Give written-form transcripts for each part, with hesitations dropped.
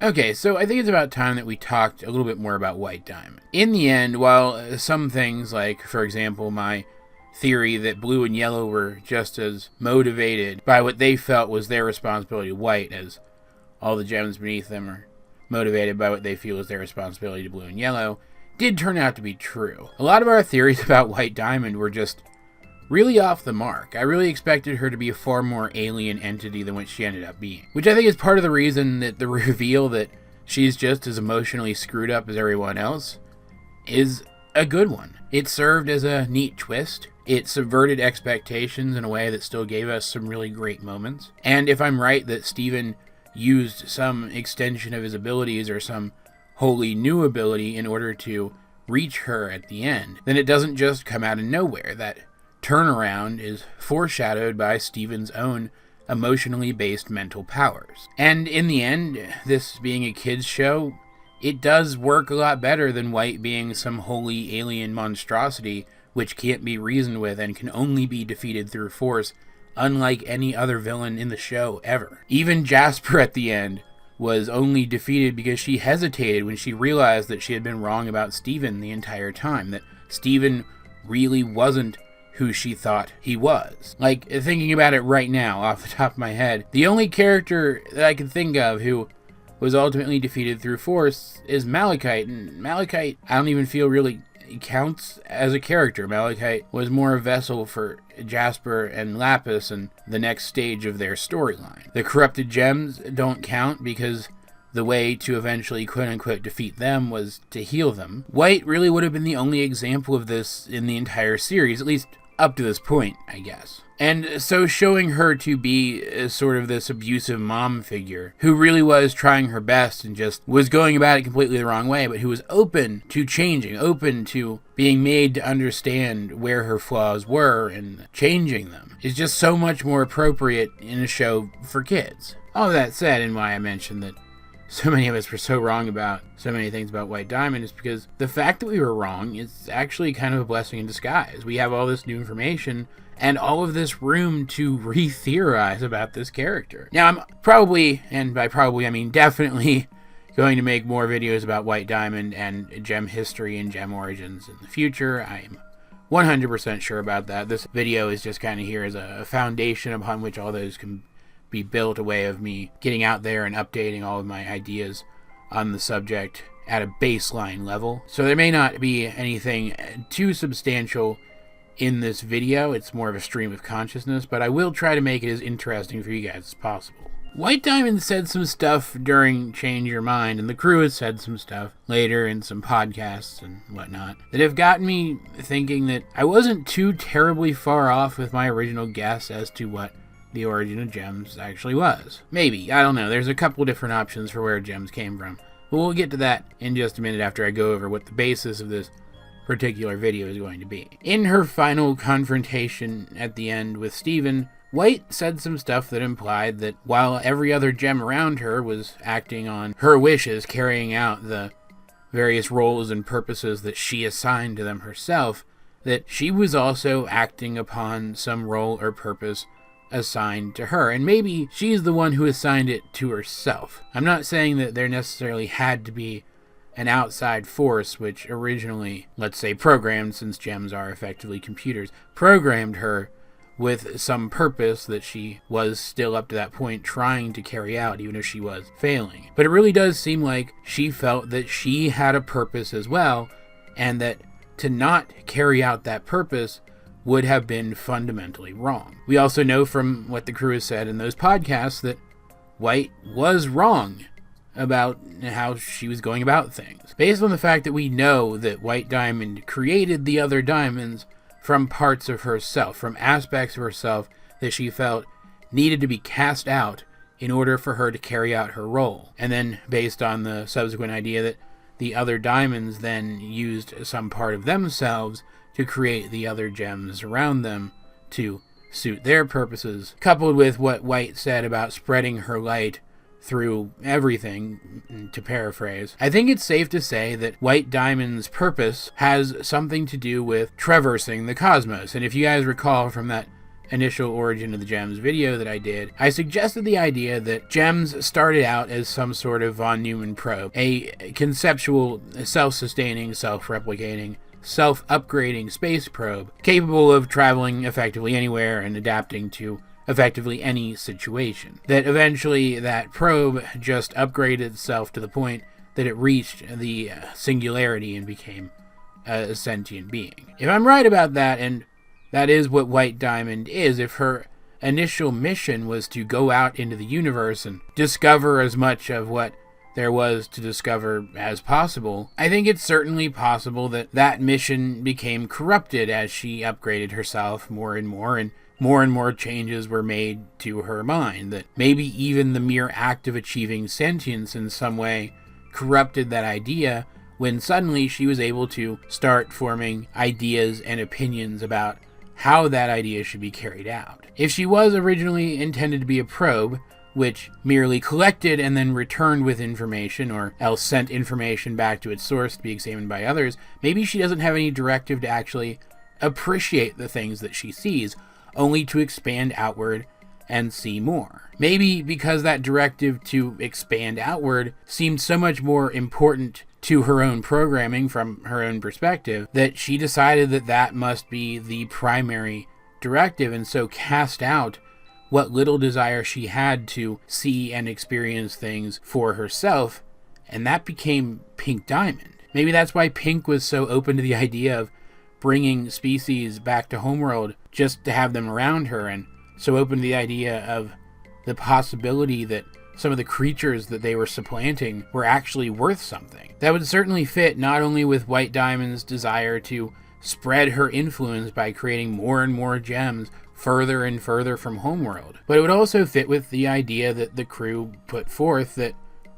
Okay, so I think it's about time that we talked a little bit more about White Diamond. In the end, while some things, like, for example, my theory that blue and yellow were just as motivated by what they felt was their responsibility to White as all the gems beneath them are motivated by what they feel is their responsibility to blue and yellow, did turn out to be true. A lot of our theories about White Diamond were just really off the mark. I really expected her to be a far more alien entity than what she ended up being, which I think is part of the reason that the reveal that she's just as emotionally screwed up as everyone else is a good one. It served as a neat twist. It subverted expectations in a way that still gave us some really great moments. And if I'm right that Steven used some extension of his abilities or some wholly new ability in order to reach her at the end, then it doesn't just come out of nowhere. That turnaround is foreshadowed by Steven's own emotionally based mental powers. And in the end, this being a kids show, it does work a lot better than White being some wholly alien monstrosity which can't be reasoned with and can only be defeated through force, unlike any other villain in the show ever. Even Jasper at the end was only defeated because she hesitated when she realized that she had been wrong about Steven the entire time, that Steven really wasn't who she thought he was. Like, thinking about it right now, off the top of my head, the only character that I can think of who was ultimately defeated through force is Malachite, and Malachite, I don't even feel really counts as a character. Malachite was more a vessel for Jasper and Lapis and the next stage of their storyline. The corrupted gems don't count because the way to eventually quote-unquote defeat them was to heal them. White really would have been the only example of this in the entire series, at least up to this point, I guess. And so showing her to be sort of this abusive mom figure who really was trying her best and just was going about it completely the wrong way, but who was open to changing, open to being made to understand where her flaws were and changing them, is just so much more appropriate in a show for kids. All of that said, and why I mentioned that so many of us were so wrong about so many things about White Diamond is because the fact that we were wrong is actually kind of a blessing in disguise. We have all this new information and all of this room to re-theorize about this character. Now, I'm probably, and by probably I mean definitely, going to make more videos about White Diamond and gem history and gem origins in the future. I'm 100% sure about that. This video is just kind of here as a foundation upon which all those can be built, a way of me getting out there and updating all of my ideas on the subject at a baseline level. So there may not be anything too substantial in this video. It's more of a stream of consciousness, but I will try to make it as interesting for you guys as possible. White Diamond said some stuff during Change Your Mind, and the crew has said some stuff later in some podcasts and whatnot that have gotten me thinking that I wasn't too terribly far off with my original guess as to what the origin of gems actually was. Maybe, I don't know, there's a couple different options for where gems came from, but we'll get to that in just a minute after I go over what the basis of this particular video is going to be. In her final confrontation at the end with Steven, White said some stuff that implied that while every other gem around her was acting on her wishes, carrying out the various roles and purposes that she assigned to them herself, that she was also acting upon some role or purpose assigned to her, and maybe she's the one who assigned it to herself. I'm not saying that there necessarily had to be an outside force which originally, let's say programmed, since gems are effectively computers, programmed her with some purpose that she was still up to that point trying to carry out, even if she was failing. But it really does seem like she felt that she had a purpose as well, and that to not carry out that purpose would have been fundamentally wrong. We also know from what the crew has said in those podcasts that White was wrong about how she was going about things. Based on the fact that we know that White Diamond created the other diamonds from parts of herself, from aspects of herself that she felt needed to be cast out in order for her to carry out her role. And then based on the subsequent idea that the other diamonds then used some part of themselves to create the other gems around them to suit their purposes, coupled with what White said about spreading her light through everything, to paraphrase, I think it's safe to say that White Diamond's purpose has something to do with traversing the cosmos. And if you guys recall from that initial Origin of the Gems video that I did, I suggested the idea that gems started out as some sort of von Neumann probe, a conceptual, self-sustaining, self-replicating, self-upgrading space probe capable of traveling effectively anywhere and adapting to effectively any situation. That eventually that probe just upgraded itself to the point that it reached the singularity and became a sentient being. If I'm right about that, and that is what White Diamond is, if her initial mission was to go out into the universe and discover as much of what there was to discover as possible, I think it's certainly possible that that mission became corrupted as she upgraded herself more and more changes were made to her mind, that maybe even the mere act of achieving sentience in some way corrupted that idea, when suddenly she was able to start forming ideas and opinions about how that idea should be carried out. If she was originally intended to be a probe, which merely collected and then returned with information, or else sent information back to its source to be examined by others, maybe she doesn't have any directive to actually appreciate the things that she sees, only to expand outward and see more. Maybe because that directive to expand outward seemed so much more important to her own programming from her own perspective, that she decided that that must be the primary directive, and so cast out what little desire she had to see and experience things for herself, and that became Pink Diamond. Maybe that's why Pink was so open to the idea of bringing species back to Homeworld just to have them around her, and so open to the idea of the possibility that some of the creatures that they were supplanting were actually worth something. That would certainly fit not only with White Diamond's desire to spread her influence by creating more and more gems further and further from Homeworld, but it would also fit with the idea that the crew put forth that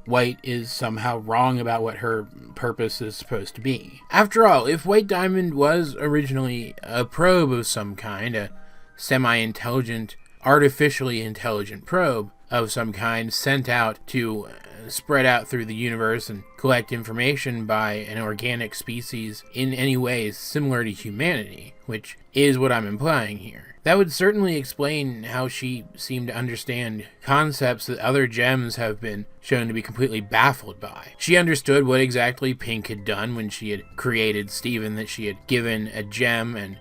White is somehow wrong about what her purpose is supposed to be. After all, if White Diamond was originally a probe of some kind, a semi-intelligent, artificially intelligent probe of some kind sent out to spread out through the universe and collect information by an organic species in any ways similar to humanity, which is what I'm implying here, that would certainly explain how she seemed to understand concepts that other gems have been shown to be completely baffled by. She understood what exactly Pink had done when she had created Steven, that she had given a gem and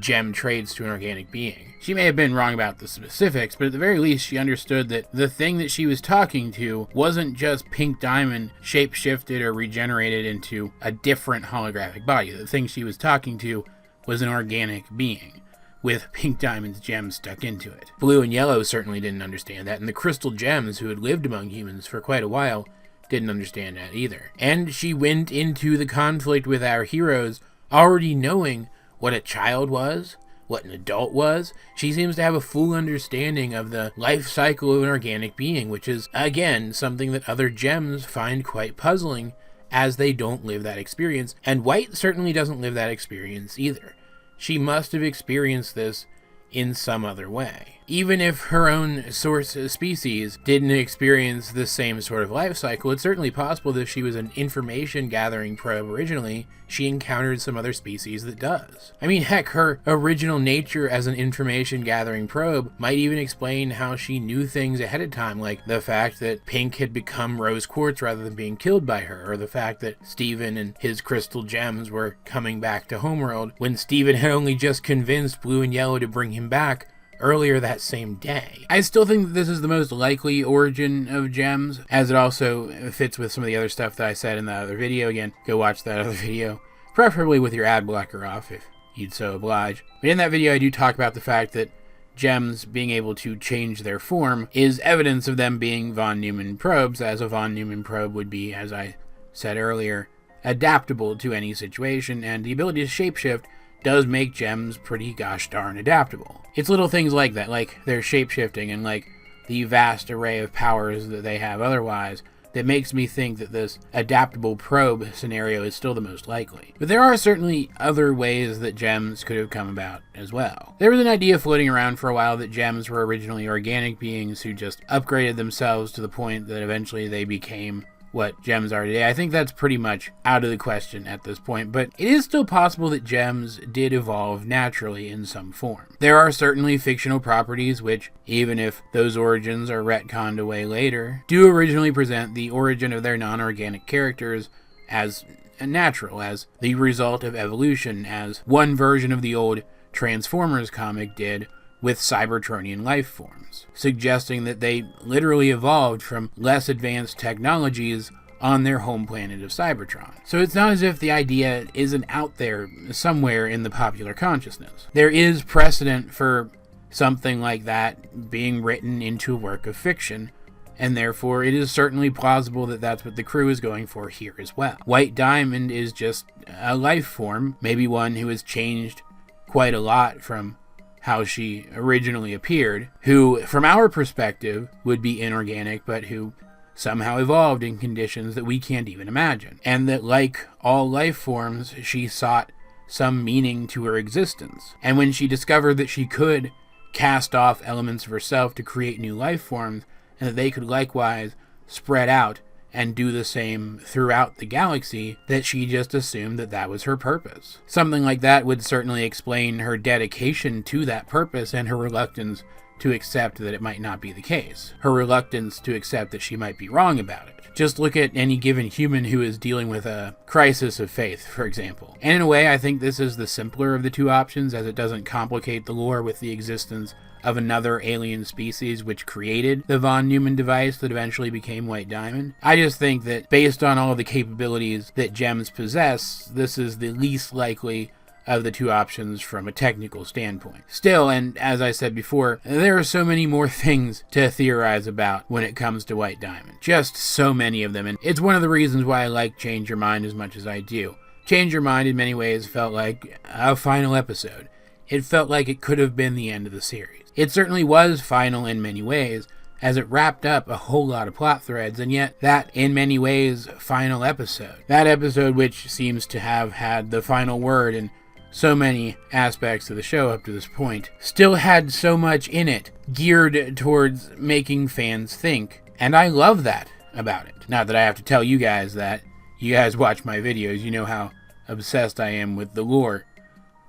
gem traits to an organic being. She may have been wrong about the specifics, but at the very least she understood that the thing that she was talking to wasn't just Pink Diamond shape-shifted or regenerated into a different holographic body. The thing she was talking to was an organic being, with Pink Diamond's gem stuck into it. Blue and Yellow certainly didn't understand that, and the Crystal Gems, who had lived among humans for quite a while, didn't understand that either. And she went into the conflict with our heroes already knowing what a child was, what an adult was. She seems to have a full understanding of the life cycle of an organic being, which is, again, something that other gems find quite puzzling, as they don't live that experience, and White certainly doesn't live that experience either. She must have experienced this in some other way. Even if her own source species didn't experience the same sort of life cycle, it's certainly possible that if she was an information gathering probe originally, she encountered some other species that does. I mean, heck, her original nature as an information gathering probe might even explain how she knew things ahead of time, like the fact that Pink had become Rose Quartz rather than being killed by her, or the fact that Steven and his crystal gems were coming back to Homeworld when Steven had only just convinced Blue and Yellow to bring him back earlier that same day. I still think that this is the most likely origin of gems, as it also fits with some of the other stuff that I said in that other video. Again, go watch that other video, preferably with your ad blocker off if you'd so oblige. But in that video I do talk about the fact that gems being able to change their form is evidence of them being von Neumann probes, as a von Neumann probe would be, as I said earlier, adaptable to any situation, and the ability to shapeshift does make gems pretty gosh darn adaptable. It's little things like that, like their shapeshifting and like the vast array of powers that they have otherwise, that makes me think that this adaptable probe scenario is still the most likely. But there are certainly other ways that gems could have come about as well. There was an idea floating around for a while that gems were originally organic beings who just upgraded themselves to the point that eventually they became what gems are today. I think that's pretty much out of the question at this point, but it is still possible that gems did evolve naturally in some form. There are certainly fictional properties which, even if those origins are retconned away later, do originally present the origin of their non-organic characters as natural, as the result of evolution, as one version of the old Transformers comic did with Cybertronian life forms, suggesting that they literally evolved from less advanced technologies on their home planet of Cybertron. So it's not as if the idea isn't out there somewhere in the popular consciousness. There is precedent for something like that being written into a work of fiction, and therefore it is certainly plausible that that's what the crew is going for here as well. White Diamond is just a life form, maybe one who has changed quite a lot from how she originally appeared, who, from our perspective, would be inorganic, but who somehow evolved in conditions that we can't even imagine. And that, like all life forms, she sought some meaning to her existence. And when she discovered that she could cast off elements of herself to create new life forms, and that they could likewise spread out and do the same throughout the galaxy, that she just assumed that that was her purpose. Something like that would certainly explain her dedication to that purpose and her reluctance to accept that it might not be the case. Her reluctance to accept that she might be wrong about it. Just look at any given human who is dealing with a crisis of faith, for example. And in a way, I think this is the simpler of the two options, as it doesn't complicate the lore with the existence of another alien species which created the von Neumann device that eventually became White Diamond. I just think that based on all of the capabilities that gems possess, this is the least likely of the two options from a technical standpoint. Still, and as I said before, there are so many more things to theorize about when it comes to White Diamond. Just so many of them, and it's one of the reasons why I like Change Your Mind as much as I do. Change Your Mind in many ways felt like a final episode. It felt like it could have been the end of the series. It certainly was final in many ways, as it wrapped up a whole lot of plot threads, and yet that, in many ways, final episode, that episode which seems to have had the final word in so many aspects of the show up to this point, still had so much in it geared towards making fans think, and I love that about it. Not that I have to tell you guys that. You guys watch my videos, you know how obsessed I am with the lore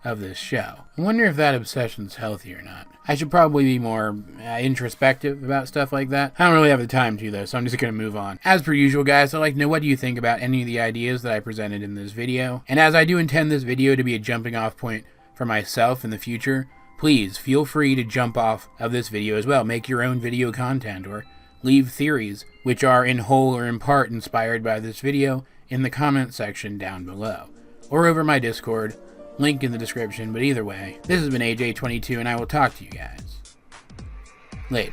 of this show. I wonder if that obsession's healthy or not. I should probably be more introspective about stuff like that. I don't really have the time to, though, so I'm just going to move on. As per usual, guys, I'd like to know what do you think about any of the ideas that I presented in this video. And as I do intend this video to be a jumping off point for myself in the future, please feel free to jump off of this video as well. Make your own video content or leave theories which are in whole or in part inspired by this video in the comment section down below. Or over my Discord, link in the description, but either way, this has been AJ22, and I will talk to you guys later.